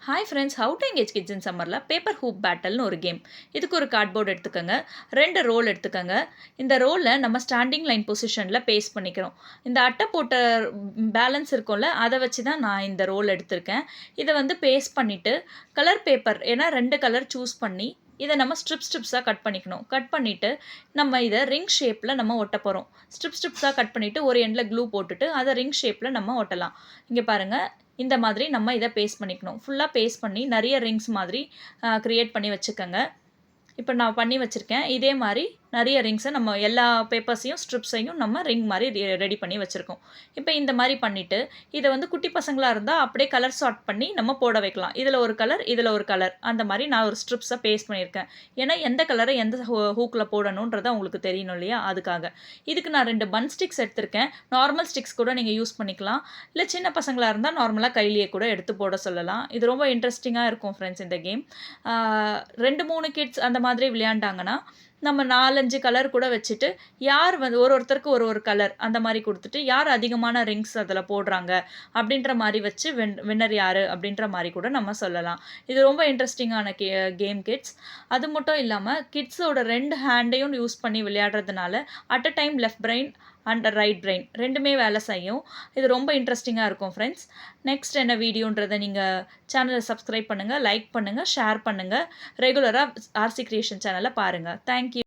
Hi friends, how to engage kids இன் சம்மரில் paper hoop பேட்டல்னு ஒரு game. இதுக்கு ஒரு கார்ட்போர்டு எடுத்துக்கோங்க, 2 ரோல் எடுத்துக்கோங்க. இந்த ரோலை நம்ம ஸ்டாண்டிங் லைன் பொசிஷனில் பேஸ்ட் பண்ணிக்கிறோம். இந்த அட்டை போட்ட பேலன்ஸ் இருக்கும்ல, அதை வச்சு தான் நான் இந்த ரோல் எடுத்திருக்கேன். இதை வந்து பேஸ்ட் பண்ணிவிட்டு கலர் பேப்பர், ஏன்னா 2 கலர் சூஸ் பண்ணி இதை நம்ம ஸ்ட்ரிப்ஸாக கட் பண்ணிக்கணும். கட் பண்ணிவிட்டு நம்ம இதை ரிங் ஷேப்பில் நம்ம ஒட்ட போகிறோம். ஸ்ட்ரிப்ஸாக கட் பண்ணிவிட்டு ஒரு எண்டில் க்ளூ போட்டுட்டு அதை ரிங் ஷேப்பில் நம்ம ஒட்டலாம். இங்கே பாருங்கள், இந்த மாதிரி நம்ம இதை பேஸ்ட் பண்ணிக்கணும். ஃபுல்லாக பேஸ்ட் பண்ணி நிறைய ரிங்ஸ் மாதிரி க்ரியேட் பண்ணி வச்சுக்கோங்க. இப்போ நான் பண்ணி வச்சுருக்கேன். இதே மாதிரி நிறைய ரிங்ஸை நம்ம எல்லா பேப்பர்ஸையும் ஸ்ட்ரிப்ஸையும் நம்ம ரிங் மாதிரி ரெடி பண்ணி வச்சுருக்கோம். இப்போ இந்த மாதிரி பண்ணிவிட்டு இதை வந்து குட்டி பசங்களாக இருந்தால் அப்படியே கலர் சார்ட் பண்ணி நம்ம போட வைக்கலாம். இதில் ஒரு கலர், இதில் ஒரு கலர், அந்த மாதிரி நான் ஒரு ஸ்ட்ரிப்ஸை பேஸ்ட் பண்ணியிருக்கேன். ஏன்னா எந்த கலரை எந்த ஹூக்கில் போடணுன்றதை உங்களுக்கு தெரியணும் இல்லையா, அதுக்காக. இதுக்கு நான் 2 பன் ஸ்டிக்ஸ் எடுத்திருக்கேன். நார்மல் ஸ்டிக்ஸ் கூட நீங்கள் யூஸ் பண்ணிக்கலாம். இல்லை சின்ன பசங்களாக இருந்தால் நார்மலாக கையிலேயே கூட எடுத்து போட சொல்லலாம். இது ரொம்ப இன்ட்ரெஸ்டிங்காக இருக்கும் ஃப்ரெண்ட்ஸ். இந்த கேம் 2-3 கிட்ஸ் அந்த மாதிரி விளையாண்டாங்கன்னா நம்ம 4-5 கலர் கூட வச்சுட்டு யார் வந்து ஒருத்தருக்கு ஒரு கலர் அந்த மாதிரி கொடுத்துட்டு யார் அதிகமான ரிங்ஸ் அதில் போடுறாங்க அப்படின்ற மாதிரி வச்சு வின்னர் யார் அப்படின்ற மாதிரி கூட நம்ம சொல்லலாம். இது ரொம்ப இன்ட்ரெஸ்டிங்கான கேம் கிட்ஸ். அது மட்டும் இல்லாமல் கிட்ஸோட 2 ஹேண்டையும் யூஸ் பண்ணி விளையாடுறதுனால at a time left brain and right brain ரெண்டுமே வேலை செய்யும். இது ரொம்ப இன்ட்ரெஸ்டிங்காக இருக்கும் ஃப்ரெண்ட்ஸ். நெக்ஸ்ட் என்ன வீடியோன்றதை நீங்கள் சேனலை சப்ஸ்கிரைப் பண்ணுங்கள், லைக் பண்ணுங்கள், ஷேர் பண்ணுங்கள். ரெகுலராக ஆர்சி கிரியேஷன் சேனலை பாருங்கள். தேங்க்யூ.